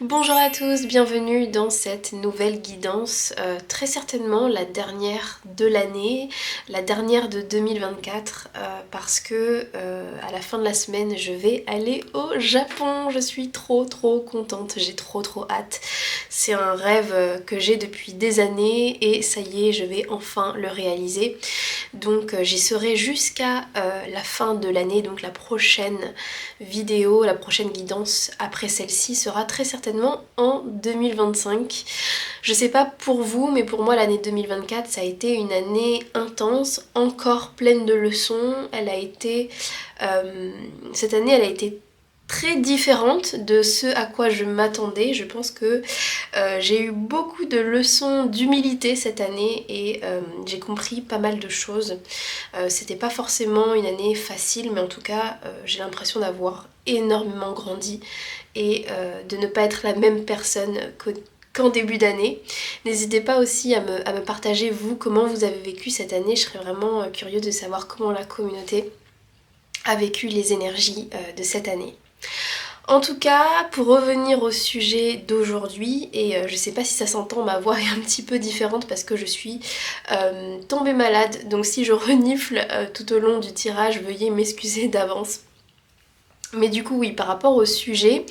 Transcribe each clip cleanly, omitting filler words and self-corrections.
Bonjour à tous, bienvenue dans cette nouvelle guidance, très certainement la dernière de l'année, la dernière de 2024, parce que à la fin de la semaine je vais aller au Japon. Je suis trop contente, j'ai trop hâte. C'est un rêve que j'ai depuis des années et ça y est, je vais enfin le réaliser. Donc j'y serai jusqu'à la fin de l'année, donc la prochaine vidéo, la prochaine guidance après celle-ci sera très certainement en 2025. Je sais pas pour vous, mais pour moi l'année 2024 ça a été une année intense, encore pleine de leçons. Cette année elle a été très différente de ce à quoi je m'attendais. Je pense que j'ai eu beaucoup de leçons d'humilité cette année et j'ai compris pas mal de choses. C'était pas forcément une année facile, mais en tout cas j'ai l'impression d'avoir énormément grandi et de ne pas être la même personne qu'en début d'année. N'hésitez pas aussi à me partager vous comment vous avez vécu cette année. Je serais vraiment curieuse de savoir comment la communauté a vécu les énergies de cette année. En tout cas, pour revenir au sujet d'aujourd'hui, et je sais pas si ça s'entend, ma voix est un petit peu différente parce que je suis tombée malade, donc si je renifle tout au long du tirage, veuillez m'excuser d'avance. Mais du coup oui, par rapport au sujet,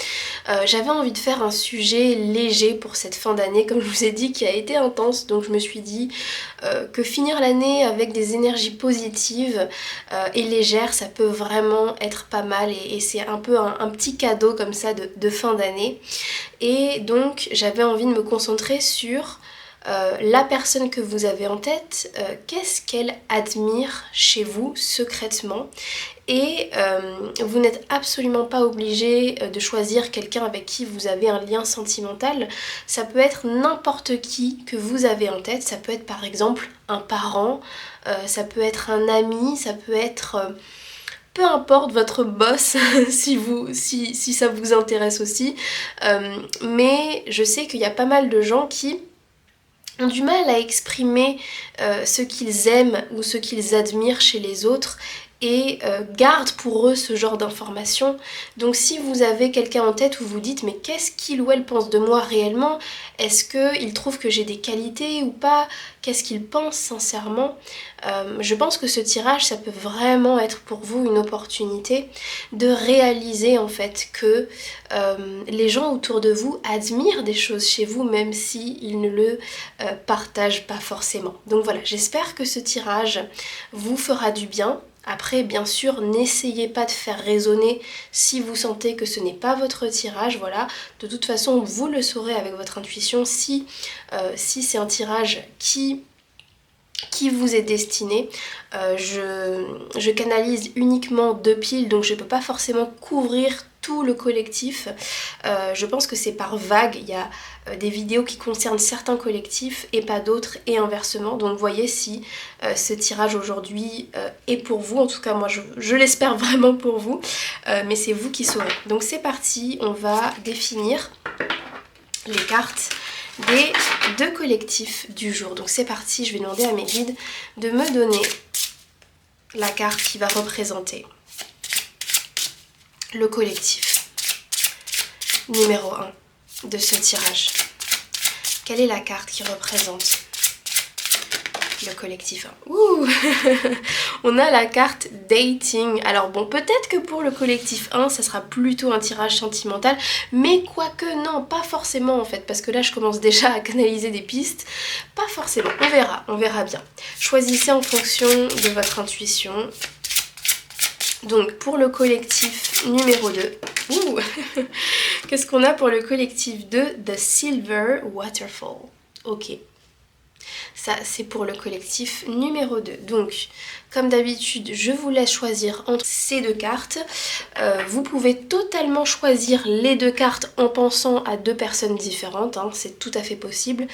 j'avais envie de faire un sujet léger pour cette fin d'année, comme je vous ai dit, qui a été intense, donc je me suis dit que finir l'année avec des énergies positives et légères, ça peut vraiment être pas mal et c'est un peu un petit cadeau comme ça de fin d'année. Et donc j'avais envie de me concentrer sur la personne que vous avez en tête, qu'est-ce qu'elle admire chez vous secrètement. Et vous n'êtes absolument pas obligé de choisir quelqu'un avec qui vous avez un lien sentimental. Ça peut être n'importe qui que vous avez en tête. Ça peut être par exemple un parent, ça peut être un ami, ça peut être peu importe votre boss si ça vous intéresse aussi. Mais je sais qu'il y a pas mal de gens qui ont du mal à exprimer ce qu'ils aiment ou ce qu'ils admirent chez les autres et gardent pour eux ce genre d'informations. Donc si vous avez quelqu'un en tête où vous dites mais qu'est-ce qu'il ou elle pense de moi réellement? Est-ce qu'il trouve que j'ai des qualités ou pas? Qu'est-ce qu'il pense sincèrement? Je pense que ce tirage ça peut vraiment être pour vous une opportunité de réaliser en fait que les gens autour de vous admirent des choses chez vous même si ils ne le partagent pas forcément. Donc voilà, j'espère que ce tirage vous fera du bien. Après, bien sûr, n'essayez pas de faire résonner si vous sentez que ce n'est pas votre tirage. Voilà, de toute façon, vous le saurez avec votre intuition si c'est un tirage qui vous est destiné. Je canalise uniquement 2 piles, donc je ne peux pas forcément couvrir tout le collectif. Je pense que c'est par vague. Il y a des vidéos qui concernent certains collectifs et pas d'autres, et inversement. Donc voyez si ce tirage aujourd'hui est pour vous. En tout cas, moi, je l'espère vraiment pour vous. Mais c'est vous qui saurez. Donc c'est parti, on va définir les cartes des 2 collectifs du jour. Donc c'est parti, je vais demander à mes guides de me donner la carte qui va représenter le collectif numéro 1 de ce tirage. Quelle est la carte qui représente le collectif 1? Ouh On a la carte dating. Alors bon, peut-être que pour le collectif 1, ça sera plutôt un tirage sentimental, mais quoique non, pas forcément en fait, parce que là je commence déjà à canaliser des pistes. Pas forcément, on verra bien. Choisissez en fonction de votre intuition. Donc pour le collectif numéro 2, ouh qu'est-ce qu'on a pour le collectif 2? The Silver Waterfall. Ok. Ça, c'est pour le collectif numéro 2. Donc, comme d'habitude, je vous laisse choisir entre ces 2 cartes. Vous pouvez totalement choisir les 2 cartes en pensant à 2 personnes différentes. Hein, c'est tout à fait possible.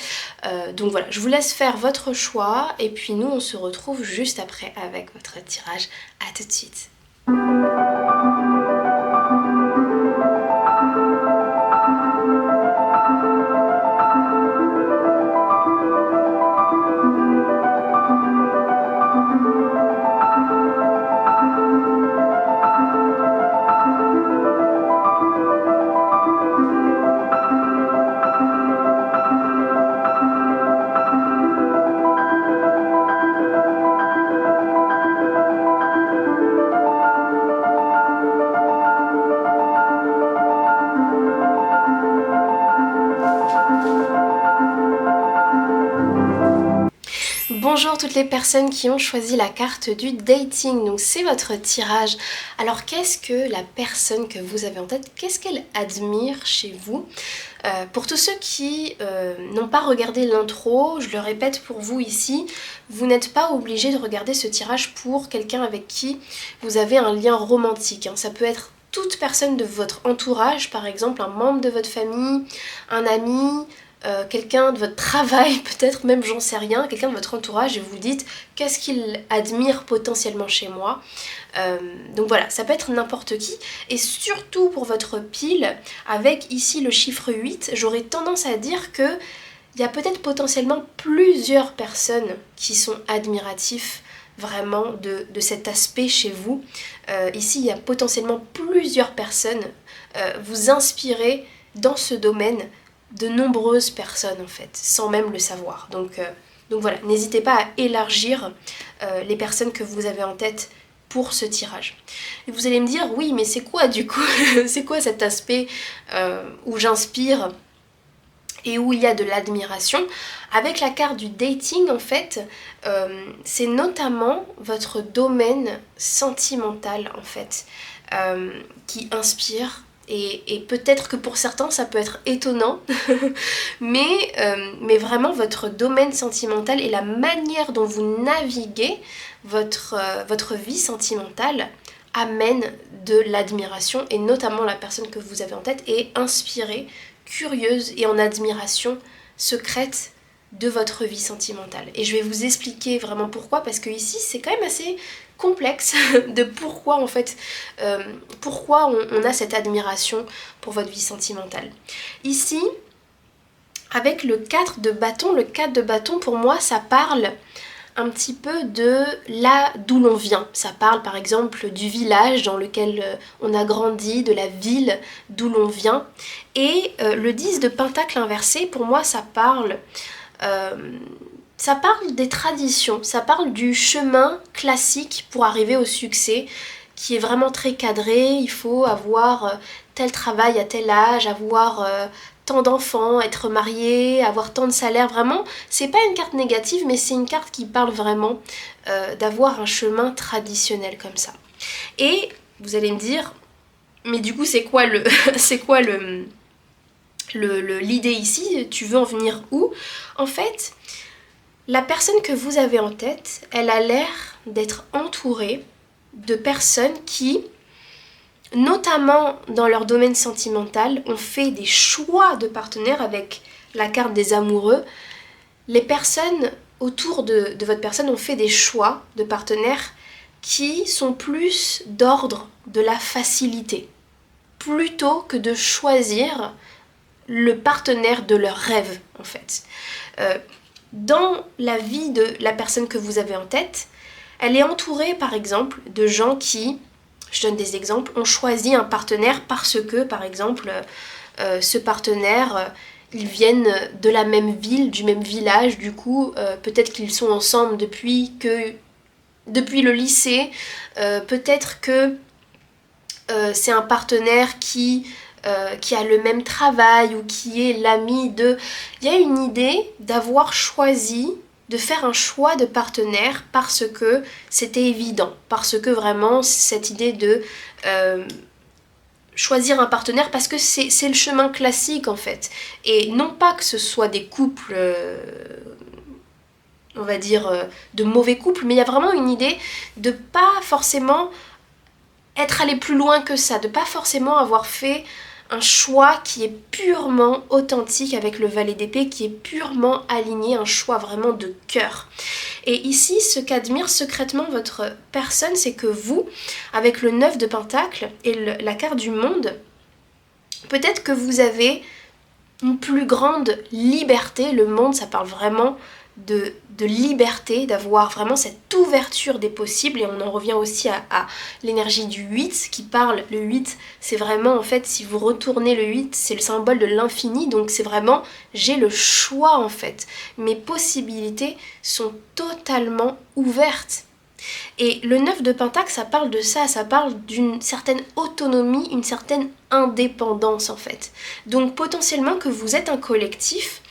Donc voilà, je vous laisse faire votre choix. Et puis nous, on se retrouve juste après avec votre tirage. À tout de suite. Bonjour toutes les personnes qui ont choisi la carte du dating, donc c'est votre tirage. Alors qu'est-ce que la personne que vous avez en tête, qu'est-ce qu'elle admire chez vous? Pour tous ceux qui n'ont pas regardé l'intro, je le répète pour vous ici, vous n'êtes pas obligé de regarder ce tirage pour quelqu'un avec qui vous avez un lien romantique. Ça peut être toute personne de votre entourage, par exemple un membre de votre famille, un ami, quelqu'un de votre travail, peut-être même j'en sais rien, quelqu'un de votre entourage et vous dites qu'est-ce qu'il admire potentiellement chez moi. Donc voilà, ça peut être n'importe qui et surtout pour votre pile, avec ici le chiffre 8, j'aurais tendance à dire que il y a peut-être potentiellement plusieurs personnes qui sont admiratifs vraiment de cet aspect chez vous. Ici, il y a potentiellement plusieurs personnes. Vous inspirez dans ce domaine de nombreuses personnes en fait, sans même le savoir. Donc voilà, n'hésitez pas à élargir les personnes que vous avez en tête pour ce tirage. Et vous allez me dire, oui, mais c'est quoi du coup c'est quoi cet aspect où j'inspire et où il y a de l'admiration? Avec la carte du dating, en fait, c'est notamment votre domaine sentimental, en fait, qui inspire. Et peut-être que pour certains, ça peut être étonnant, mais vraiment, votre domaine sentimental et la manière dont vous naviguez votre vie sentimentale amène de l'admiration, et notamment la personne que vous avez en tête est inspirée, curieuse et en admiration secrète de votre vie sentimentale. Et je vais vous expliquer vraiment pourquoi, parce que ici c'est quand même assez complexe de pourquoi en fait, pourquoi on a cette admiration pour votre vie sentimentale. Ici, avec le 4 de bâton, le 4 de bâton pour moi ça parle un petit peu de là d'où l'on vient. Ça parle par exemple du village dans lequel on a grandi, de la ville d'où l'on vient. Et le 10 de pentacle inversé, pour moi ça parle des traditions, ça parle du chemin classique pour arriver au succès, qui est vraiment très cadré. Il faut avoir tel travail à tel âge, avoir tant d'enfants, être marié, avoir tant de salaire. Vraiment, c'est pas une carte négative, mais c'est une carte qui parle vraiment d'avoir un chemin traditionnel comme ça. Et vous allez me dire, mais du coup c'est quoi l'idée ici? Tu veux en venir où? En fait, la personne que vous avez en tête, elle a l'air d'être entourée de personnes qui, notamment dans leur domaine sentimental, ont fait des choix de partenaires. Avec la carte des amoureux, les personnes autour de votre personne ont fait des choix de partenaires qui sont plus d'ordre de la facilité, plutôt que de choisir le partenaire de leur rêve en fait. Dans la vie de la personne que vous avez en tête, elle est entourée par exemple de gens qui, je donne des exemples, ont choisi un partenaire parce que par exemple ce partenaire, ils viennent de la même ville, du même village, du coup peut-être qu'ils sont ensemble depuis le lycée, peut-être que c'est un partenaire qui a le même travail ou qui est l'ami de... Il y a une idée d'avoir choisi, de faire un choix de partenaire parce que c'était évident, parce que vraiment cette idée de choisir un partenaire parce que c'est le chemin classique en fait. Et non pas que ce soit des couples... on va dire de mauvais couples, mais il y a vraiment une idée de pas forcément être allé plus loin que ça, de pas forcément avoir fait un choix qui est purement authentique avec le valet d'épée, qui est purement aligné, un choix vraiment de cœur. Et ici, ce qu'admire secrètement votre personne, c'est que vous, avec le 9 de pentacle et la carte du monde, peut-être que vous avez une plus grande liberté. Le monde, ça parle vraiment de liberté, d'avoir vraiment cette ouverture des possibles. Et on en revient aussi à l'énergie du 8 qui parle. Le 8, c'est vraiment en fait, si vous retournez le 8, c'est le symbole de l'infini. Donc c'est vraiment, j'ai le choix en fait. Mes possibilités sont totalement ouvertes. Et le 9 de pentacle, ça parle de ça, ça parle d'une certaine autonomie, une certaine indépendance en fait. Donc potentiellement que vous êtes un collectif,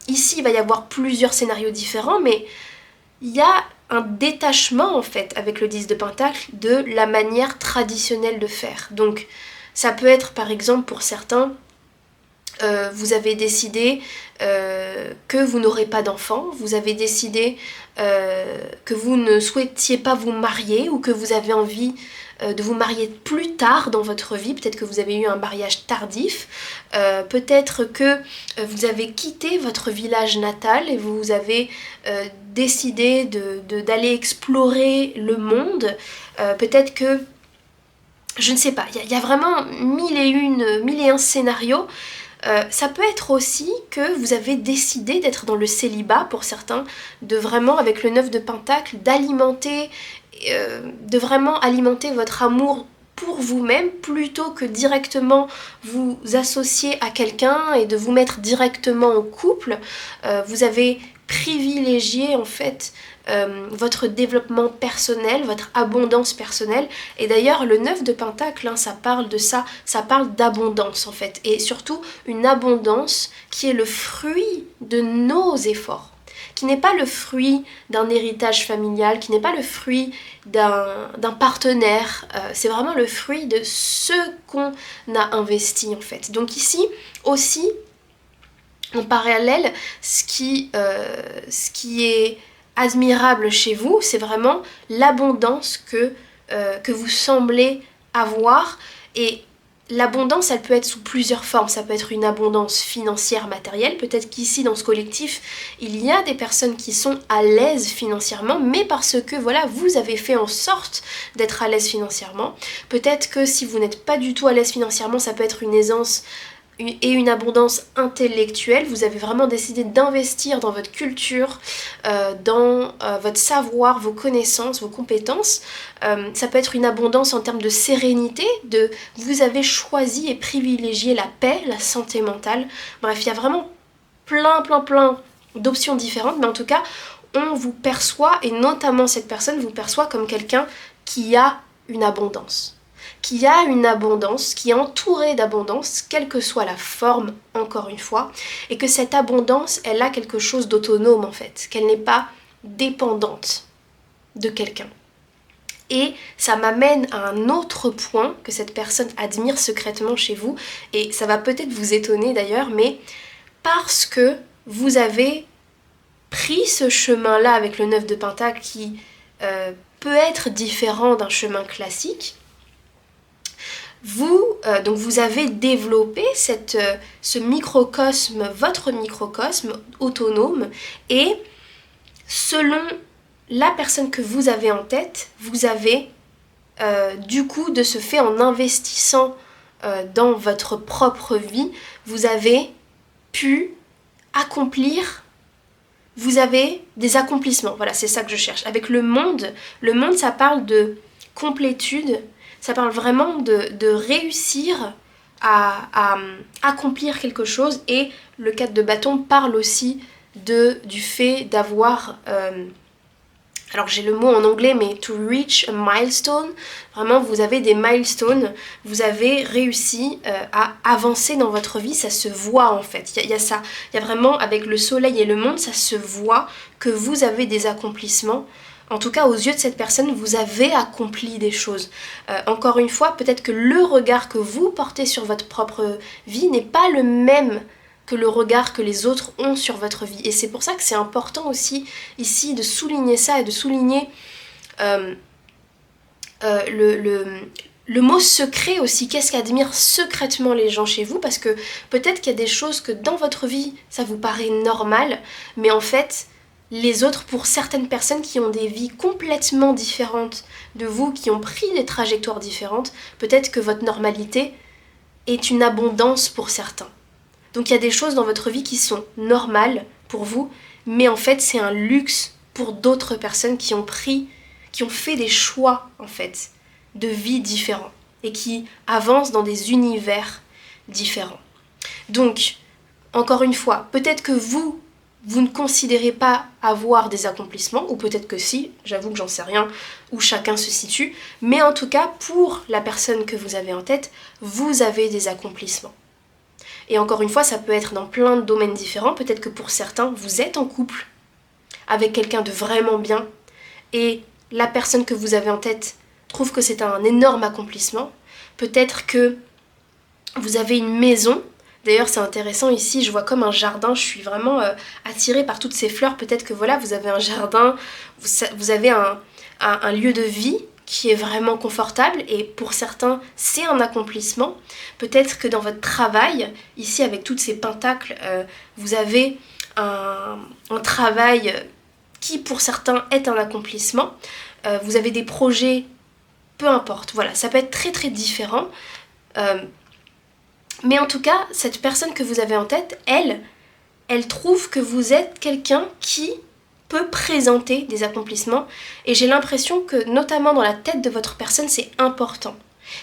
ici il va y avoir plusieurs scénarios différents, mais il y a un détachement en fait avec le 10 de Pentacle de la manière traditionnelle de faire. Donc ça peut être par exemple pour certains, vous avez décidé que vous n'aurez pas d'enfant, vous avez décidé que vous ne souhaitiez pas vous marier ou que vous avez envie de vous marier plus tard dans votre vie, peut-être que vous avez eu un mariage tardif, peut-être que vous avez quitté votre village natal et vous avez décidé d'aller explorer le monde, peut-être que, je ne sais pas, il y a vraiment mille et un scénarios. Ça peut être aussi que vous avez décidé d'être dans le célibat pour certains, de vraiment avec le 9 de Pentacle, de vraiment alimenter votre amour pour vous-même plutôt que directement vous associer à quelqu'un et de vous mettre directement en couple. Vous avez privilégié en fait votre développement personnel, votre abondance personnelle. Et d'ailleurs, le 9 de Pentacle, ça parle de ça, ça parle d'abondance en fait. Et surtout, une abondance qui est le fruit de nos efforts, qui n'est pas le fruit d'un héritage familial, qui n'est pas le fruit d'un partenaire, c'est vraiment le fruit de ce qu'on a investi en fait. Donc ici aussi, en parallèle, ce qui est admirable chez vous, c'est vraiment l'abondance que vous semblez avoir. Et l'abondance, elle peut être sous plusieurs formes. Ça peut être une abondance financière, matérielle. Peut-être qu'ici, dans ce collectif, il y a des personnes qui sont à l'aise financièrement, mais parce que, voilà, vous avez fait en sorte d'être à l'aise financièrement. Peut-être que si vous n'êtes pas du tout à l'aise financièrement, ça peut être une aisance et une abondance intellectuelle. Vous avez vraiment décidé d'investir dans votre culture, dans votre savoir, vos connaissances, vos compétences. Ça peut être une abondance en termes de sérénité, vous avez choisi et privilégié la paix, la santé mentale. Bref, il y a vraiment plein d'options différentes, mais en tout cas, on vous perçoit, et notamment cette personne vous perçoit comme quelqu'un qui a une abondance. Qui a une abondance, qui est entourée d'abondance, quelle que soit la forme, encore une fois, et que cette abondance, elle a quelque chose d'autonome en fait, qu'elle n'est pas dépendante de quelqu'un. Et ça m'amène à un autre point que cette personne admire secrètement chez vous, et ça va peut-être vous étonner d'ailleurs, mais parce que vous avez pris ce chemin-là avec le 9 de Pentacle qui peut être différent d'un chemin classique, donc vous avez développé ce microcosme, votre microcosme autonome, et selon la personne que vous avez en tête, vous avez du coup de ce fait, en investissant dans votre propre vie, vous avez pu accomplir, vous avez des accomplissements, voilà, c'est ça que je cherche. Avec le monde ça parle de complétude. Ça parle vraiment de réussir à accomplir quelque chose, et le 4 de bâton parle aussi du fait d'avoir, alors j'ai le mot en anglais, mais to reach a milestone, vraiment vous avez des milestones, vous avez réussi à avancer dans votre vie, ça se voit en fait, il y a ça, il y a vraiment avec le soleil et le monde, ça se voit que vous avez des accomplissements. En tout cas, aux yeux de cette personne, vous avez accompli des choses. Encore une fois, peut-être que le regard que vous portez sur votre propre vie n'est pas le même que le regard que les autres ont sur votre vie. Et c'est pour ça que c'est important aussi ici de souligner ça et de souligner le mot secret aussi. Qu'est-ce qu'admirent secrètement les gens chez vous? Parce que peut-être qu'il y a des choses que dans votre vie, ça vous paraît normal, mais en fait, les autres, pour certaines personnes qui ont des vies complètement différentes de vous, qui ont pris des trajectoires différentes, peut-être que votre normalité est une abondance pour certains. Donc il y a des choses dans votre vie qui sont normales pour vous, mais en fait c'est un luxe pour d'autres personnes qui ont fait des choix en fait de vie différents et qui avancent dans des univers différents. Donc, encore une fois, peut-être que vous ne considérez pas avoir des accomplissements, ou peut-être que si, j'avoue que j'en sais rien, où chacun se situe, mais en tout cas, pour la personne que vous avez en tête, vous avez des accomplissements. Et encore une fois, ça peut être dans plein de domaines différents, peut-être que pour certains, vous êtes en couple avec quelqu'un de vraiment bien et la personne que vous avez en tête trouve que c'est un énorme accomplissement. Peut-être que vous avez une maison. D'ailleurs, c'est intéressant ici, je vois comme un jardin, je suis vraiment attirée par toutes ces fleurs. Peut-être que voilà, vous avez un jardin, vous avez un lieu de vie qui est vraiment confortable et pour certains, c'est un accomplissement. Peut-être que dans votre travail, ici avec toutes ces pentacles, vous avez un travail qui pour certains est un accomplissement. Vous avez des projets, peu importe, voilà, ça peut être très très différent. Mais en tout cas, cette personne que vous avez en tête, elle trouve que vous êtes quelqu'un qui peut présenter des accomplissements. Et j'ai l'impression que, notamment dans la tête de votre personne, c'est important.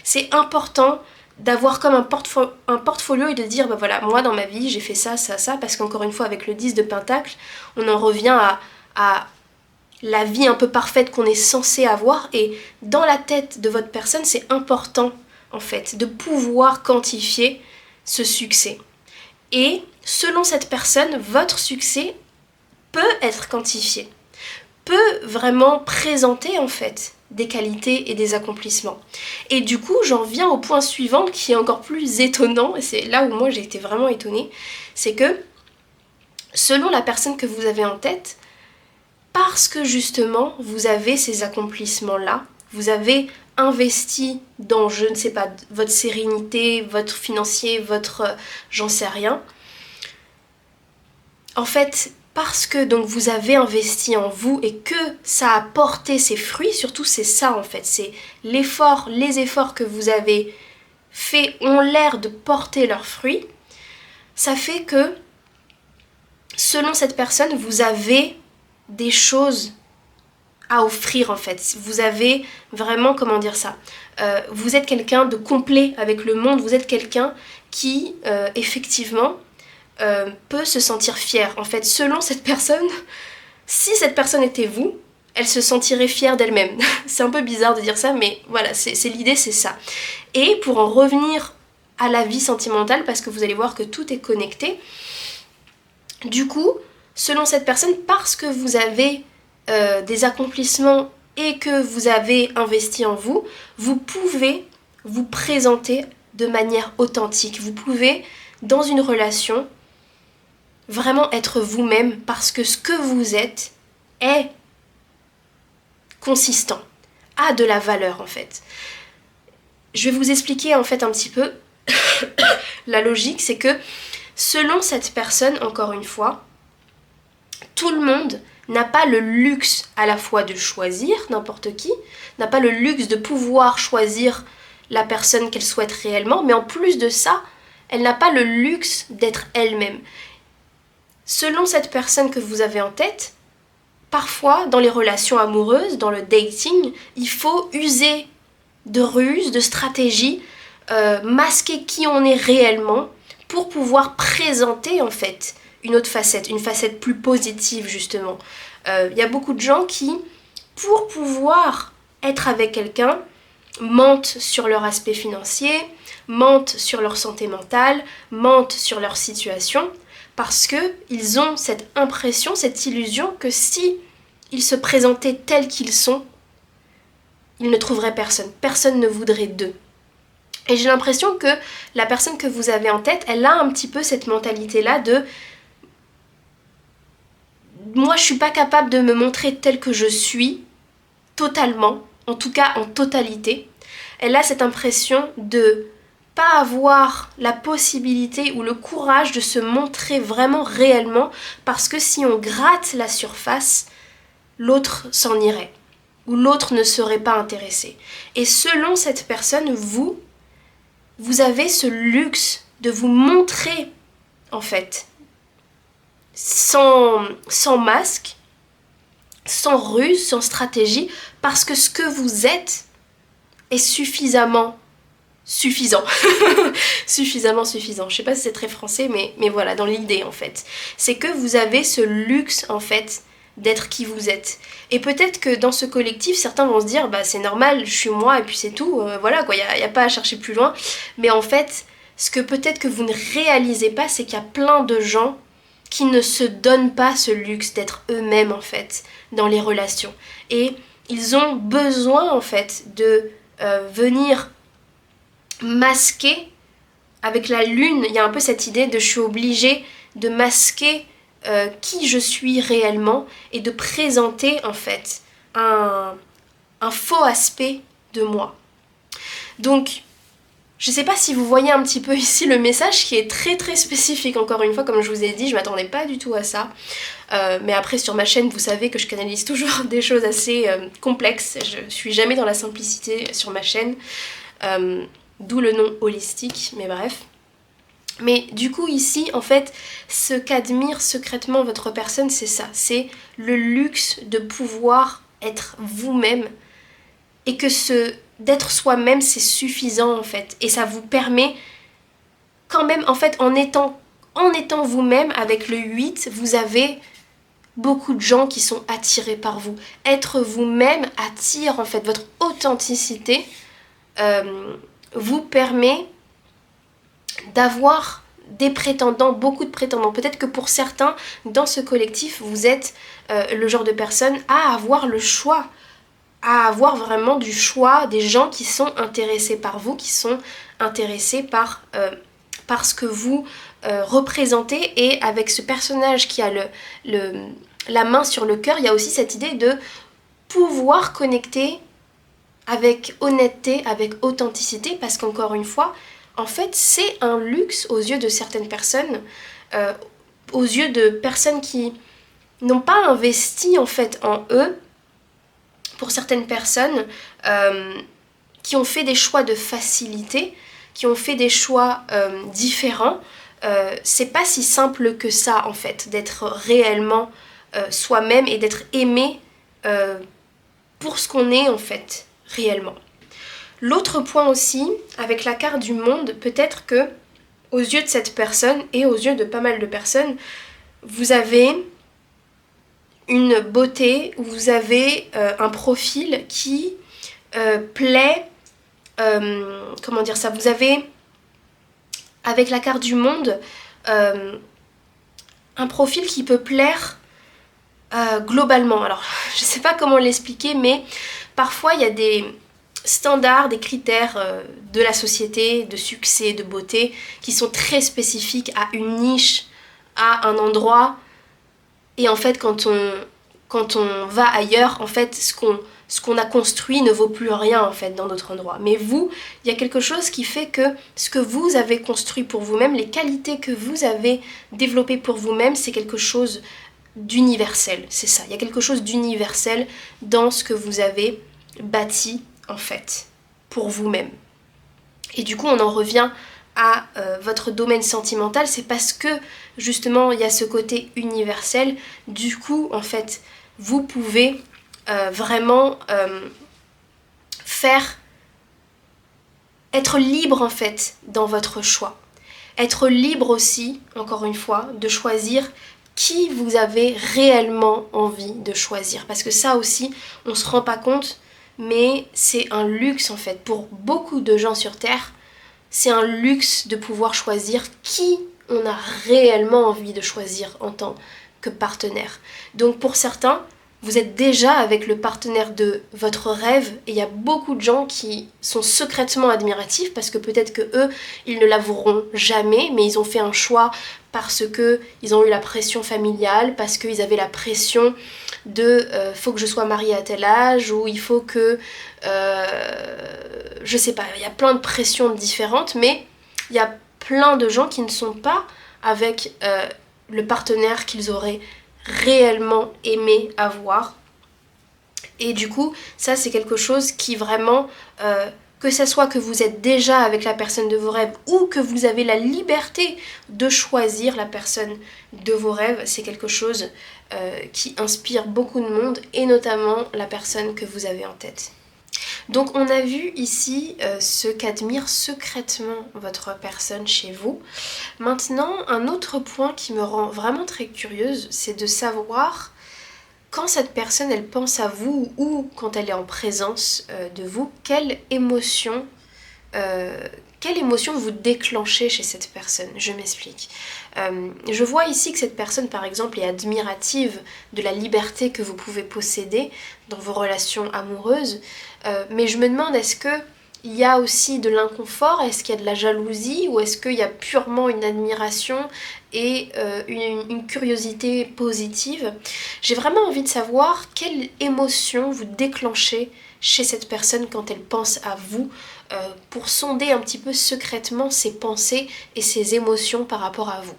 C'est important d'avoir comme un portfolio et de dire, bah voilà, moi dans ma vie, j'ai fait ça, ça, ça, parce qu'encore une fois, avec le 10 de Pentacle, on en revient à la vie un peu parfaite qu'on est censé avoir. Et dans la tête de votre personne, c'est important en fait, de pouvoir quantifier ce succès. Et selon cette personne, votre succès peut être quantifié, peut vraiment présenter en fait des qualités et des accomplissements. Et du coup, j'en viens au point suivant qui est encore plus étonnant, et c'est là où moi j'ai été vraiment étonnée, c'est que selon la personne que vous avez en tête, parce que justement vous avez ces accomplissements-là, vous avez investi dans, je ne sais pas, votre sérénité, votre financier, votre j'en sais rien. En fait, parce que donc vous avez investi en vous et que ça a porté ses fruits, surtout c'est ça en fait, c'est l'effort, les efforts que vous avez faits ont l'air de porter leurs fruits, ça fait que selon cette personne, vous avez des choses à offrir en fait. Vous avez vraiment, comment dire ça, vous êtes quelqu'un de complet avec le monde, vous êtes quelqu'un qui effectivement peut se sentir fier. En fait, selon cette personne, si cette personne était vous, elle se sentirait fière d'elle-même. C'est un peu bizarre de dire ça, mais voilà, c'est l'idée, c'est ça. Et pour en revenir à la vie sentimentale, parce que vous allez voir que tout est connecté, du coup, selon cette personne, parce que vous avez des accomplissements et que vous avez investi en vous, vous pouvez vous présenter de manière authentique. Vous pouvez, dans une relation, vraiment être vous-même parce que ce que vous êtes est consistant, a de la valeur en fait. Je vais vous expliquer en fait un petit peu la logique, c'est que selon cette personne, encore une fois, tout le monde n'a pas le luxe à la fois de choisir n'importe qui, n'a pas le luxe de pouvoir choisir la personne qu'elle souhaite réellement, mais en plus de ça, elle n'a pas le luxe d'être elle-même. Selon cette personne que vous avez en tête, parfois dans les relations amoureuses, dans le dating, il faut user de ruses, de stratégies, masquer qui on est réellement pour pouvoir présenter en fait une autre facette, une facette plus positive justement. Y a beaucoup de gens qui, pour pouvoir être avec quelqu'un, mentent sur leur aspect financier, mentent sur leur santé mentale, mentent sur leur situation, parce qu'ils ont cette impression, cette illusion que si ils se présentaient tels qu'ils sont, ils ne trouveraient personne. Personne ne voudrait d'eux. Et j'ai l'impression que la personne que vous avez en tête, elle a un petit peu cette mentalité-là de moi, je suis pas capable de me montrer telle que je suis, totalement, en tout cas en totalité. Elle a cette impression de pas avoir la possibilité ou le courage de se montrer vraiment réellement parce que si on gratte la surface, l'autre s'en irait ou l'autre ne serait pas intéressé. Et selon cette personne, vous avez ce luxe de vous montrer en fait sans masque, sans ruse, sans stratégie, parce que ce que vous êtes est suffisamment suffisant. Suffisamment suffisant. Je sais pas si c'est très français, mais voilà, dans l'idée en fait. C'est que vous avez ce luxe en fait d'être qui vous êtes. Et peut-être que dans ce collectif, certains vont se dire bah c'est normal, je suis moi et puis c'est tout, voilà quoi, y a pas à chercher plus loin. Mais en fait, ce que peut-être que vous ne réalisez pas, c'est qu'il y a plein de gens qui ne se donnent pas ce luxe d'être eux-mêmes en fait dans les relations. Et ils ont besoin en fait de venir masquer avec la lune. Il y a un peu cette idée de je suis obligée de masquer qui je suis réellement et de présenter en fait un faux aspect de moi. Donc je ne sais pas si vous voyez un petit peu ici le message qui est très très spécifique, encore une fois, comme je vous ai dit, je m'attendais pas du tout à ça. Mais après sur ma chaîne, vous savez que je canalise toujours des choses assez complexes, je suis jamais dans la simplicité sur ma chaîne, d'où le nom holistique, mais bref. Mais du coup ici, en fait, ce qu'admire secrètement votre personne, c'est ça, c'est le luxe de pouvoir être vous-même et que d'être soi-même, c'est suffisant en fait. Et ça vous permet quand même, en fait, en étant vous-même, avec le 8, vous avez beaucoup de gens qui sont attirés par vous. Être vous-même attire en fait, votre authenticité vous permet d'avoir des prétendants, beaucoup de prétendants. Peut-être que pour certains, dans ce collectif, vous êtes le genre de personne à avoir le choix, à avoir vraiment du choix, des gens qui sont intéressés par vous, qui sont intéressés par ce que vous représentez. Et avec ce personnage qui a la main sur le cœur, il y a aussi cette idée de pouvoir connecter avec honnêteté, avec authenticité, parce qu'encore une fois, en fait, c'est un luxe aux yeux de certaines personnes, aux yeux de personnes qui n'ont pas investi en fait en eux. Pour certaines personnes qui ont fait des choix de facilité, qui ont fait des choix différents, c'est pas si simple que ça en fait, d'être réellement soi-même et d'être aimé pour ce qu'on est en fait, réellement. L'autre point aussi, avec la carte du monde, peut-être que aux yeux de cette personne et aux yeux de pas mal de personnes, vous avez une beauté, vous avez un profil qui plaît, comment dire ça, vous avez, avec la carte du monde, un profil qui peut plaire globalement. Alors, je sais pas comment l'expliquer, mais parfois il y a des standards, des critères de la société, de succès, de beauté, qui sont très spécifiques à une niche, à un endroit. Et en fait, quand on va ailleurs, en fait, ce qu'on a construit ne vaut plus rien en fait dans d'autres endroits. Mais vous, il y a quelque chose qui fait que ce que vous avez construit pour vous-même, les qualités que vous avez développées pour vous-même, c'est quelque chose d'universel. C'est ça, il y a quelque chose d'universel dans ce que vous avez bâti en fait pour vous-même. Et du coup, on en revient à votre domaine sentimental, c'est parce que justement il y a ce côté universel. Du coup, en fait, vous pouvez vraiment être libre en fait dans votre choix. Être libre aussi, encore une fois, de choisir qui vous avez réellement envie de choisir. Parce que ça aussi, on ne se rend pas compte, mais c'est un luxe en fait. Pour beaucoup de gens sur Terre, c'est un luxe de pouvoir choisir qui on a réellement envie de choisir en tant que partenaire. Donc pour certains, vous êtes déjà avec le partenaire de votre rêve et il y a beaucoup de gens qui sont secrètement admiratifs parce que peut-être que eux, ils ne l'avoueront jamais, mais ils ont fait un choix parce que ils ont eu la pression familiale, parce qu'ils avaient la pression de faut que je sois mariée à tel âge, ou il faut que je sais pas, il y a plein de pressions différentes, mais il y a plein de gens qui ne sont pas avec le partenaire qu'ils auraient réellement aimé avoir. Et du coup, ça c'est quelque chose qui vraiment, que ça soit que vous êtes déjà avec la personne de vos rêves ou que vous avez la liberté de choisir la personne de vos rêves, c'est quelque chose qui inspire beaucoup de monde et notamment la personne que vous avez en tête. Donc on a vu ici ce qu'admire secrètement votre personne chez vous. Maintenant, un autre point qui me rend vraiment très curieuse, c'est de savoir quand cette personne elle pense à vous ou quand elle est en présence de vous, quelle émotion, quelle émotion vous déclenchez chez cette personne? Je m'explique. Je vois ici que cette personne, par exemple, est admirative de la liberté que vous pouvez posséder dans vos relations amoureuses. Mais je me demande, est-ce que il y a aussi de l'inconfort? Est-ce qu'il y a de la jalousie? Ou est-ce qu'il y a purement une admiration et une curiosité positive? J'ai vraiment envie de savoir quelle émotion vous déclenchez chez cette personne quand elle pense à vous, pour sonder un petit peu secrètement ses pensées et ses émotions par rapport à vous.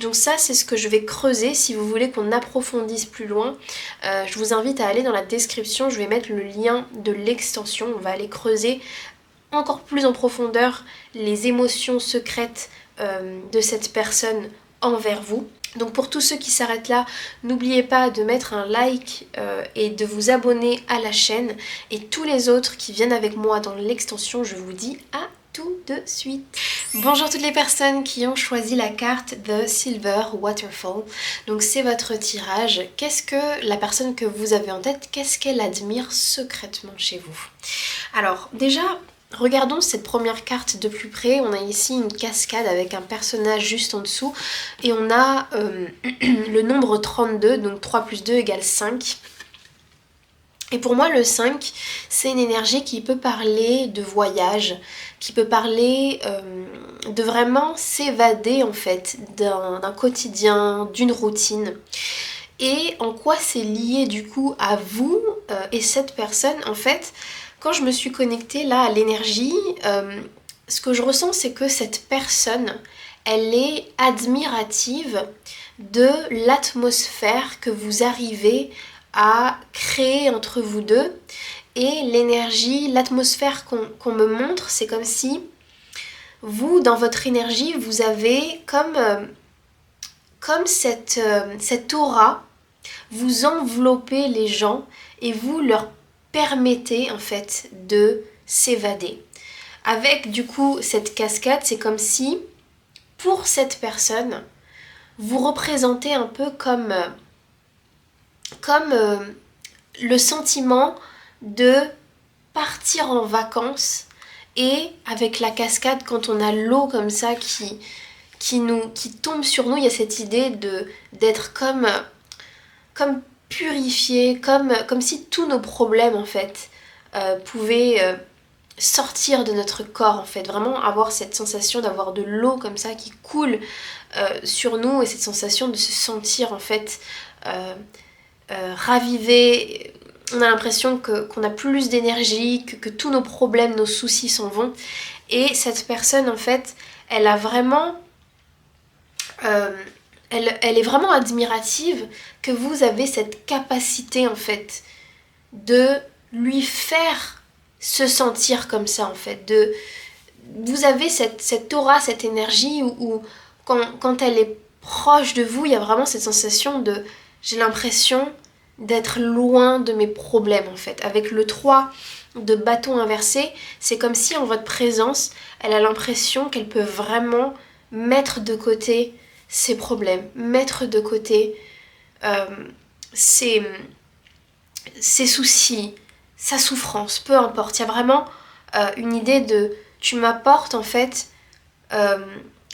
Donc ça, c'est ce que je vais creuser. Si vous voulez qu'on approfondisse plus loin, je vous invite à aller dans la description, je vais mettre le lien de l'extension. On va aller creuser encore plus en profondeur les émotions secrètes de cette personne envers vous. Donc pour tous ceux qui s'arrêtent là, n'oubliez pas de mettre un like et de vous abonner à la chaîne. Et tous les autres qui viennent avec moi dans l'extension, je vous dis à tout de suite. Bonjour toutes les personnes qui ont choisi la carte The Silver Waterfall. Donc c'est votre tirage. Qu'est-ce que la personne que vous avez en tête, qu'est-ce qu'elle admire secrètement chez vous? Alors déjà, regardons cette première carte de plus près. On a ici une cascade avec un personnage juste en dessous. Et on a le nombre 32, donc 3 plus 2 égale 5. Et pour moi, le 5, c'est une énergie qui peut parler de voyage, qui peut parler de vraiment s'évader en fait d'un quotidien, d'une routine. Et en quoi c'est lié du coup à vous et cette personne? En fait, quand je me suis connectée là à l'énergie, ce que je ressens, c'est que cette personne, elle est admirative de l'atmosphère que vous arrivez à créer entre vous deux. Et l'énergie, l'atmosphère qu'on me montre, c'est comme si vous, dans votre énergie, vous avez comme cette aura, vous enveloppez les gens et vous leur permettez en fait de s'évader. Avec du coup cette cascade, c'est comme si pour cette personne, vous représentez un peu comme le sentiment de partir en vacances. Et avec la cascade, quand on a l'eau comme ça qui tombe sur nous, il y a cette idée d'être comme purifié, comme si tous nos problèmes en fait pouvaient sortir de notre corps en fait, vraiment avoir cette sensation d'avoir de l'eau comme ça qui coule sur nous, et cette sensation de se sentir en fait ravivé. On a l'impression qu'on a plus d'énergie, que tous nos problèmes, nos soucis s'en vont. Et cette personne en fait, elle a vraiment elle est vraiment admirative que vous avez cette capacité en fait de lui faire se sentir comme ça en fait. Vous avez cette aura, cette énergie où quand elle est proche de vous, il y a vraiment cette sensation de j'ai l'impression d'être loin de mes problèmes en fait. Avec le 3 de bâton inversé, c'est comme si en votre présence, elle a l'impression qu'elle peut vraiment mettre de côté ses problèmes, mettre de côté ses soucis, sa souffrance, peu importe. Il y a vraiment une idée de tu m'apportes en fait,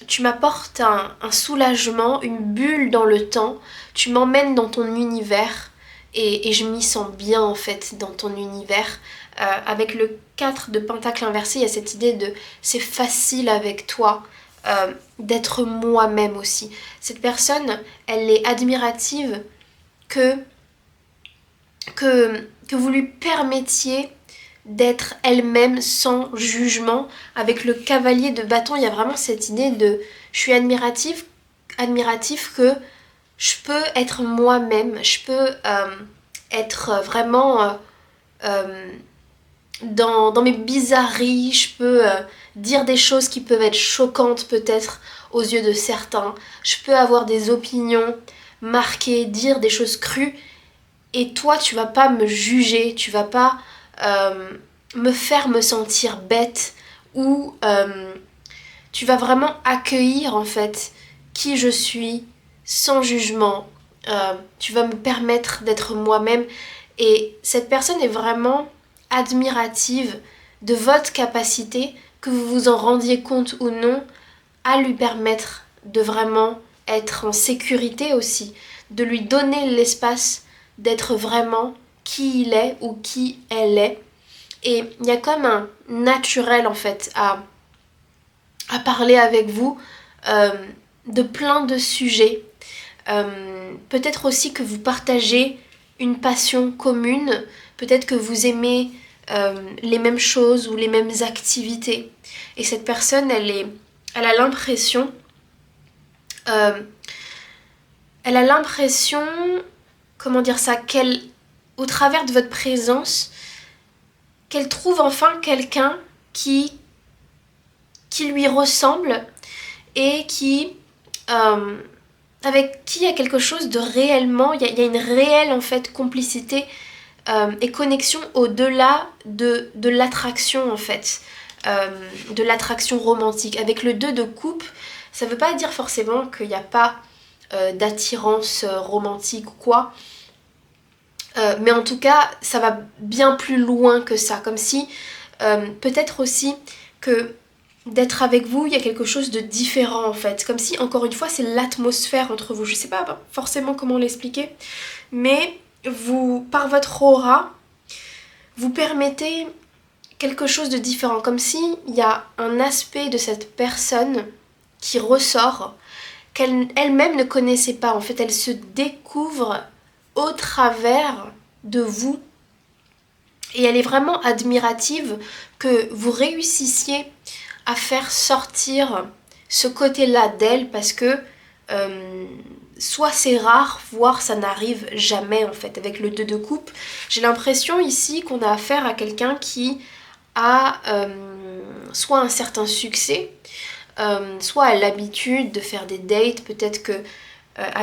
tu m'apportes un soulagement, une bulle dans le temps, tu m'emmènes dans ton univers et je m'y sens bien en fait dans ton univers. Avec le 4 de pentacle inversé, il y a cette idée de c'est facile avec toi. D'être moi-même aussi. Cette personne, elle est admirative que vous lui permettiez d'être elle-même sans jugement. Avec le cavalier de bâton, il y a vraiment cette idée de je suis admiratif que je peux être moi-même, je peux être vraiment dans mes bizarreries, je peux dire des choses qui peuvent être choquantes peut-être aux yeux de certains, je peux avoir des opinions marquées, dire des choses crues, et toi tu vas pas me juger, tu vas pas me faire me sentir bête, ou tu vas vraiment accueillir en fait qui je suis sans jugement, tu vas me permettre d'être moi-même. Et cette personne est vraiment admirative de votre capacité que vous vous en rendiez compte ou non, à lui permettre de vraiment être en sécurité aussi, de lui donner l'espace d'être vraiment qui il est ou qui elle est. Et il y a comme un naturel en fait à parler avec vous de plein de sujets. Peut-être aussi que vous partagez une passion commune, peut-être que vous aimez les mêmes choses ou les mêmes activités. Et cette personne, elle a l'impression, euh, elle a l'impression, comment dire ça, qu'elle, au travers de votre présence, qu'elle trouve enfin quelqu'un qui lui ressemble et euh, avec qui il y a quelque chose de réellement, il y a une réelle en fait complicité et connexion au-delà de l'attraction en fait, de l'attraction romantique. Avec le 2 de coupe, ça veut pas dire forcément qu'il n'y a pas d'attirance romantique ou quoi, mais en tout cas ça va bien plus loin que ça, comme si peut-être aussi que d'être avec vous, il y a quelque chose de différent en fait. Comme si, encore une fois, c'est l'atmosphère entre vous. Je sais pas forcément comment l'expliquer, mais vous, par votre aura, vous permettez quelque chose de différent. Comme si il y a un aspect de cette personne qui ressort, qu'elle elle-même ne connaissait pas. En fait, elle se découvre au travers de vous. Et elle est vraiment admirative que vous réussissiez à faire sortir ce côté-là d'elle parce que soit c'est rare, voire ça n'arrive jamais en fait. Avec le 2 de coupe, j'ai l'impression ici qu'on a affaire à quelqu'un qui a soit un certain succès, soit a l'habitude de faire des dates, peut-être que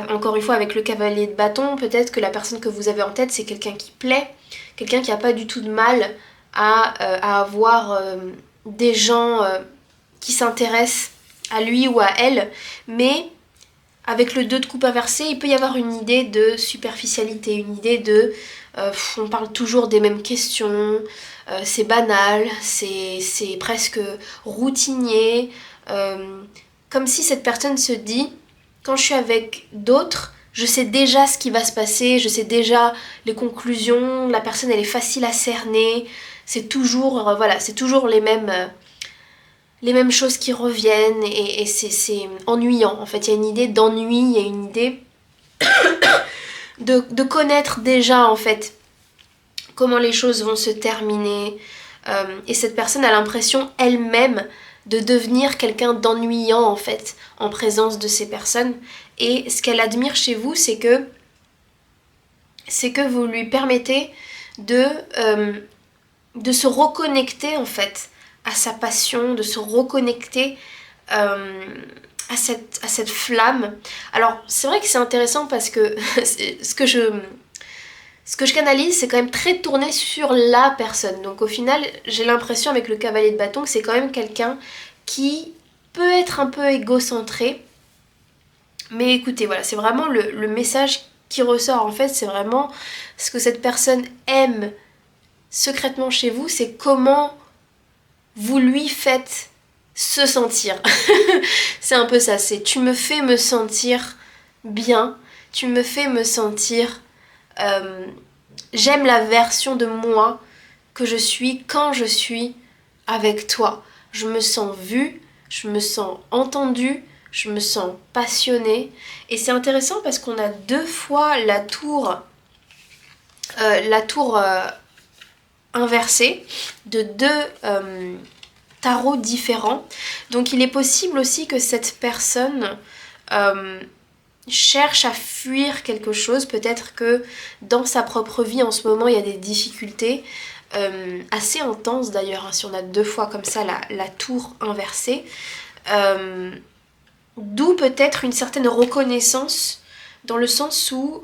encore une fois avec le cavalier de bâton, peut-être que la personne que vous avez en tête c'est quelqu'un qui plaît, quelqu'un qui n'a pas du tout de mal à avoir des gens qui s'intéressent à lui ou à elle, mais avec le 2 de coupe inversé, il peut y avoir une idée de superficialité, une idée de on parle toujours des mêmes questions, c'est banal, c'est presque routinier, comme si cette personne se dit quand je suis avec d'autres, je sais déjà ce qui va se passer, je sais déjà les conclusions, la personne elle est facile à cerner, c'est toujours voilà, c'est toujours les mêmes choses qui reviennent et c'est ennuyant. En fait, il y a une idée d'ennui, il y a une idée de connaître déjà en fait comment les choses vont se terminer. Et cette personne a l'impression elle-même de devenir quelqu'un d'ennuyant en fait en présence de ces personnes. Et ce qu'elle admire chez vous, c'est que vous lui permettez de se reconnecter en fait à sa passion, de se reconnecter à cette flamme. Alors c'est vrai que c'est intéressant parce que ce que je canalise, c'est quand même très tourné sur la personne. Donc au final, j'ai l'impression avec le cavalier de bâton que c'est quand même quelqu'un qui peut être un peu égocentré. Mais écoutez, voilà, c'est vraiment le message qui ressort. En fait, c'est vraiment ce que cette personne aime secrètement chez vous, c'est comment vous lui faites se sentir. C'est un peu ça, c'est tu me fais me sentir bien, tu me fais me sentir... j'aime la version de moi que je suis quand je suis avec toi. Je me sens vue, je me sens entendue, je me sens passionnée. Et c'est intéressant parce qu'on a 2 fois la tour inversée de 2 tarots différents. Donc il est possible aussi que cette personne cherche à fuir quelque chose. Peut-être que dans sa propre vie en ce moment il y a des difficultés assez intenses d'ailleurs, hein, si on a 2 fois comme ça la tour inversée. D'où peut-être une certaine reconnaissance dans le sens où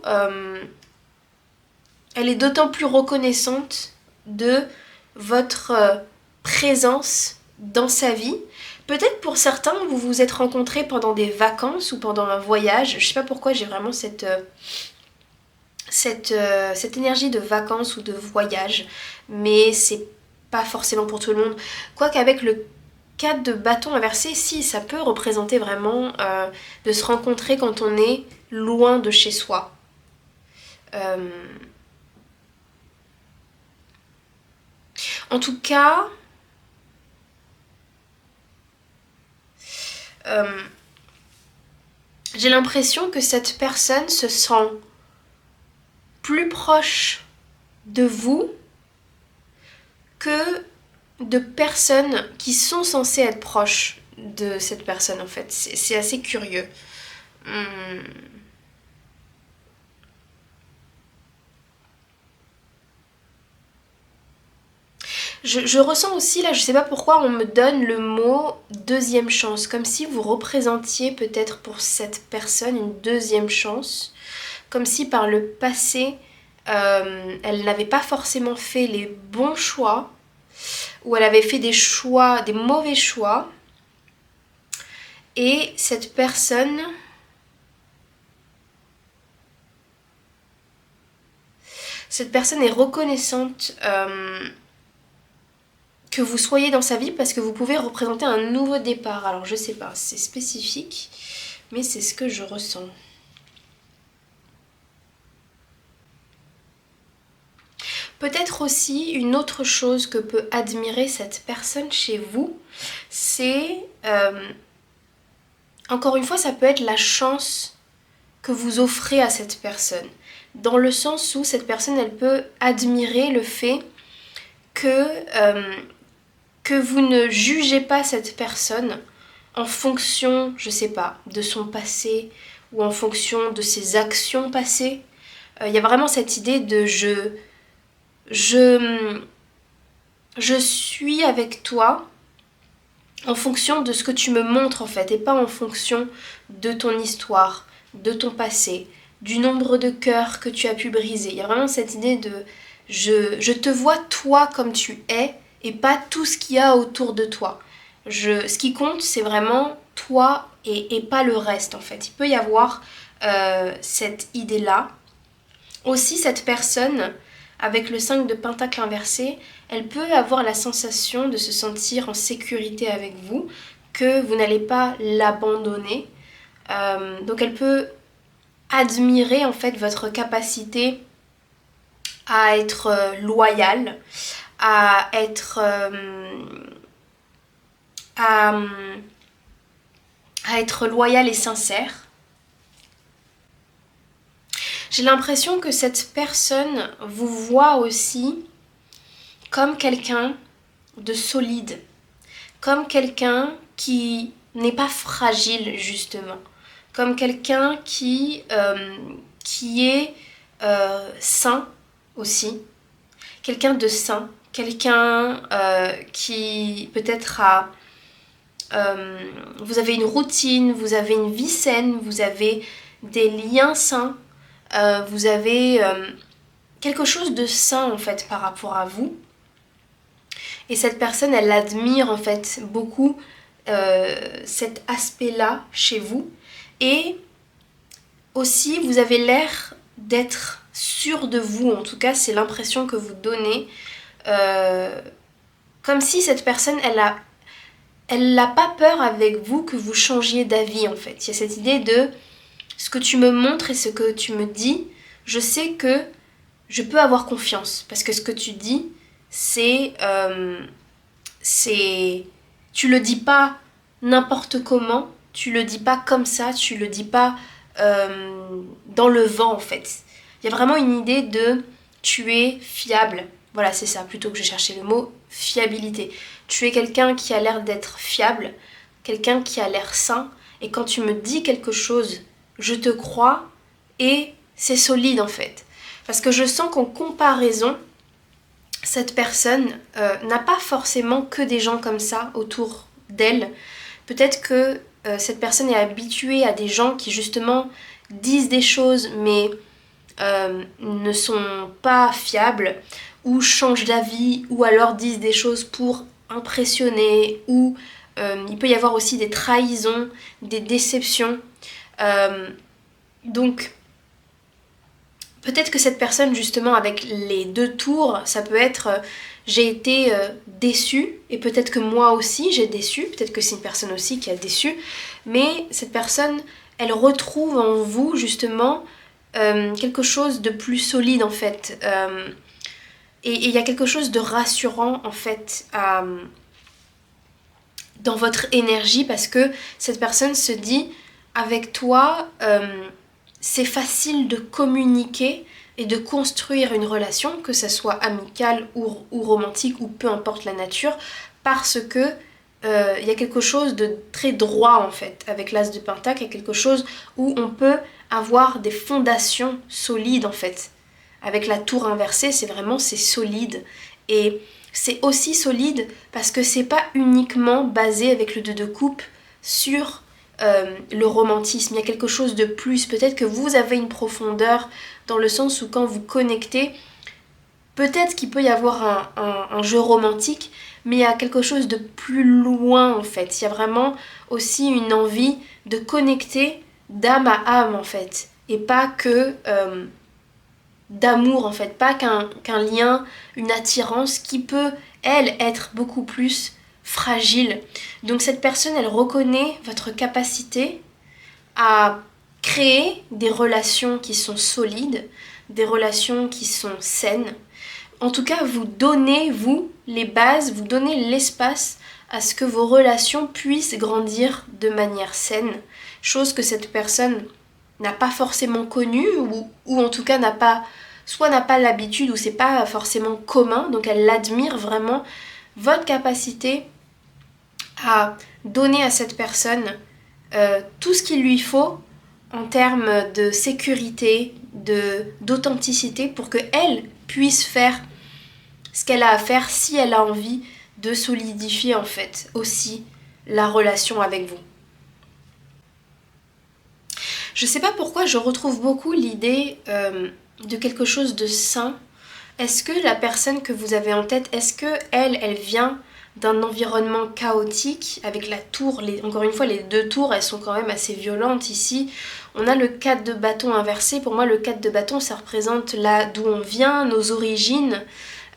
elle est d'autant plus reconnaissante de votre présence dans sa vie. Peut-être pour certains, vous vous êtes rencontrés pendant des vacances ou pendant un voyage. Je sais pas pourquoi j'ai vraiment cette énergie de vacances ou de voyage, mais c'est pas forcément pour tout le monde. Quoique avec le 4 de bâton inversé, si, ça peut représenter vraiment de se rencontrer quand on est loin de chez soi. En tout cas, j'ai l'impression que cette personne se sent plus proche de vous que de personnes qui sont censées être proches de cette personne en fait. C'est assez curieux. Je ressens aussi là, je sais pas pourquoi on me donne le mot deuxième chance, comme si vous représentiez peut-être pour cette personne une deuxième chance, comme si par le passé elle n'avait pas forcément fait les bons choix, ou elle avait fait des choix, des mauvais choix, et cette personne est reconnaissante que vous soyez dans sa vie parce que vous pouvez représenter un nouveau départ. Alors je sais pas, c'est spécifique, mais c'est ce que je ressens. Peut-être aussi une autre chose que peut admirer cette personne chez vous, c'est encore une fois, ça peut être la chance que vous offrez à cette personne. Dans le sens où cette personne, elle peut admirer le fait que vous ne jugez pas cette personne en fonction, je sais pas, de son passé ou en fonction de ses actions passées. Il y a vraiment cette idée de je suis avec toi en fonction de ce que tu me montres en fait et pas en fonction de ton histoire, de ton passé, du nombre de cœurs que tu as pu briser. Il y a vraiment cette idée de je te vois toi comme tu es et pas tout ce qu'il y a autour de toi. Ce qui compte, c'est vraiment toi et pas le reste en fait. Il peut y avoir cette idée-là. Aussi, cette personne, avec le 5 de pentacle inversé, elle peut avoir la sensation de se sentir en sécurité avec vous, que vous n'allez pas l'abandonner. Donc elle peut admirer en fait votre capacité à être loyal, à être à être loyal et sincère. J'ai l'impression que cette personne vous voit aussi comme quelqu'un de solide, comme quelqu'un qui n'est pas fragile justement, comme quelqu'un qui est sain aussi, quelqu'un de sain, quelqu'un qui peut-être a... vous avez une routine, vous avez une vie saine, vous avez des liens sains, vous avez quelque chose de sain en fait par rapport à vous. Et cette personne, elle admire en fait beaucoup cet aspect-là chez vous. Et aussi, vous avez l'air d'être sûr de vous. En tout cas, c'est l'impression que vous donnez. Comme si cette personne, elle n'a pas peur avec vous que vous changiez d'avis en fait. Il y a cette idée de ce que tu me montres et ce que tu me dis, je sais que je peux avoir confiance. Parce que ce que tu dis, c'est tu le dis pas n'importe comment, tu le dis pas comme ça, tu le dis pas dans le vent en fait. Il y a vraiment une idée de tu es fiable. Voilà, c'est ça, plutôt que je cherchais le mot fiabilité. Tu es quelqu'un qui a l'air d'être fiable, quelqu'un qui a l'air sain, et quand tu me dis quelque chose, je te crois, et c'est solide en fait. Parce que je sens qu'en comparaison, cette personne n'a pas forcément que des gens comme ça autour d'elle. Peut-être que cette personne est habituée à des gens qui justement disent des choses mais ne sont pas fiables ou changent d'avis ou alors disent des choses pour impressionner ou il peut y avoir aussi des trahisons, des déceptions. Donc peut-être que cette personne justement avec les 2 tours, ça peut être j'ai été déçue, et peut-être que moi aussi j'ai déçu, peut-être que c'est une personne aussi qui a déçu, mais cette personne, elle retrouve en vous justement quelque chose de plus solide en fait. Et il y a quelque chose de rassurant en fait dans votre énergie, parce que cette personne se dit, avec toi, c'est facile de communiquer et de construire une relation, que ça soit amicale ou romantique ou peu importe la nature, parce que il y a quelque chose de très droit en fait avec l'as de pentacle, il y a quelque chose où on peut avoir des fondations solides en fait. Avec la tour inversée, c'est solide, et c'est aussi solide parce que c'est pas uniquement basé avec le 2 de coupe sur le romantisme. Il y a quelque chose de plus. Peut-être que vous avez une profondeur dans le sens où quand vous connectez, peut-être qu'il peut y avoir un jeu romantique, mais il y a quelque chose de plus loin en fait. Il y a vraiment aussi une envie de connecter d'âme à âme en fait. Et pas que d'amour en fait, pas qu'un lien, une attirance qui peut, elle, être beaucoup plus fragile. Donc cette personne, elle reconnaît votre capacité à créer des relations qui sont solides, des relations qui sont saines. En tout cas, vous donnez, vous, les bases, vous donnez l'espace à ce que vos relations puissent grandir de manière saine, chose que cette personne n'a pas forcément connue, ou en tout cas soit n'a pas l'habitude, ou c'est pas forcément commun, donc elle admire vraiment votre capacité à donner à cette personne tout ce qu'il lui faut en termes de sécurité, d'authenticité, pour qu'elle puisse faire ce qu'elle a à faire si elle a envie de solidifier en fait aussi la relation avec vous. Je sais pas pourquoi je retrouve beaucoup l'idée de quelque chose de sain. Est-ce que la personne que vous avez en tête, est-ce que elle vient d'un environnement chaotique avec la tour, encore une fois les deux tours, elles sont quand même assez violentes ici. On a le 4 de bâton inversé. Pour moi le 4 de bâton ça représente là d'où on vient, nos origines.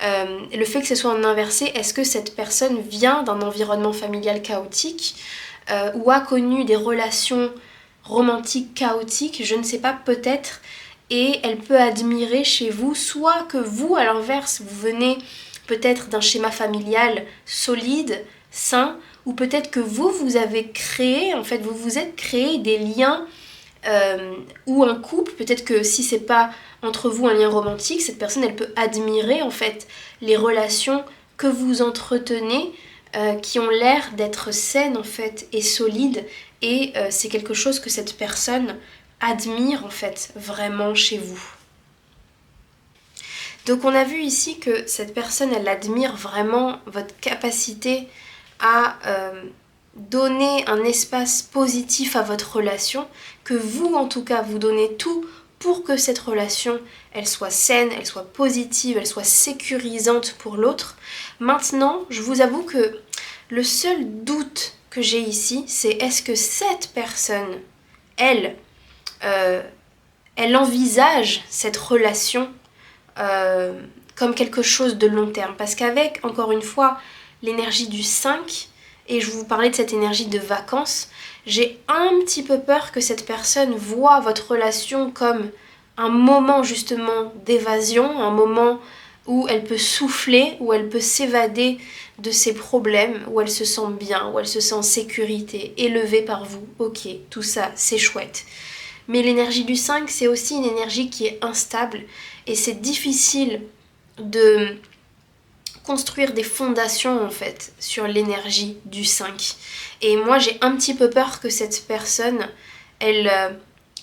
Le fait que ce soit en inversé, est-ce que cette personne vient d'un environnement familial chaotique ou a connu des relations romantiques chaotiques, je ne sais pas, peut-être, et elle peut admirer chez vous, soit que vous, à l'inverse, vous venez peut-être d'un schéma familial solide, sain, ou peut-être que vous avez créé, en fait, vous vous êtes créé des liens ou un couple, peut-être que si c'est pas entre vous un lien romantique, cette personne, elle peut admirer, en fait, les relations que vous entretenez, qui ont l'air d'être saines, en fait, et solides, et c'est quelque chose que cette personne admire, en fait, vraiment chez vous. Donc on a vu ici que cette personne, elle admire vraiment votre capacité à donner un espace positif à votre relation, que vous en tout cas vous donnez tout pour que cette relation, elle soit saine, elle soit positive, elle soit sécurisante pour l'autre. Maintenant, je vous avoue que le seul doute que j'ai ici, c'est est-ce que cette personne, elle envisage cette relation comme quelque chose de long terme. Parce qu'avec, encore une fois, l'énergie du 5, et je vous parlais de cette énergie de vacances, j'ai un petit peu peur que cette personne voit votre relation comme un moment justement d'évasion, un moment où elle peut souffler, où elle peut s'évader de ses problèmes, où elle se sent bien, où elle se sent en sécurité, élevée par vous. Ok, tout ça, c'est chouette. Mais l'énergie du 5, c'est aussi une énergie qui est instable, et c'est difficile de construire des fondations en fait sur l'énergie du 5. Et moi j'ai un petit peu peur que cette personne, elle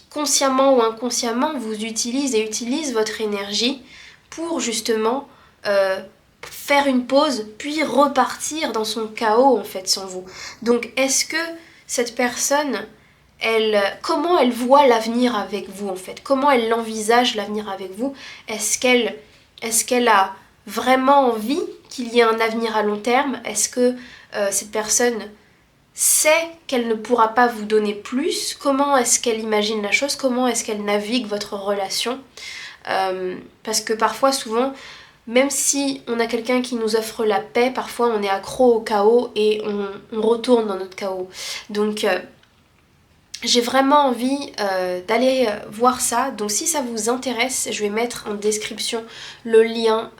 consciemment ou inconsciemment vous utilise et utilise votre énergie pour justement faire une pause puis repartir dans son chaos en fait sans vous. Donc est-ce que cette personne, comment elle voit l'avenir avec vous en fait? Comment elle envisage l'avenir avec vous? Est-ce qu'elle a vraiment envie qu'il y ait un avenir à long terme? Est-ce que cette personne sait qu'elle ne pourra pas vous donner plus? Comment est-ce qu'elle imagine la chose? Comment est-ce qu'elle navigue votre relation? Parce que parfois, souvent, même si on a quelqu'un qui nous offre la paix, parfois on est accro au chaos et on retourne dans notre chaos. Donc j'ai vraiment envie d'aller voir ça. Donc si ça vous intéresse, je vais mettre en description le lien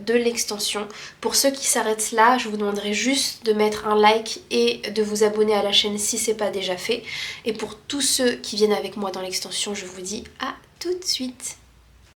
de l'extension. Pour ceux qui s'arrêtent là, je vous demanderai juste de mettre un like et de vous abonner à la chaîne si ce n'est pas déjà fait. Et pour tous ceux qui viennent avec moi dans l'extension, je vous dis à tout de suite.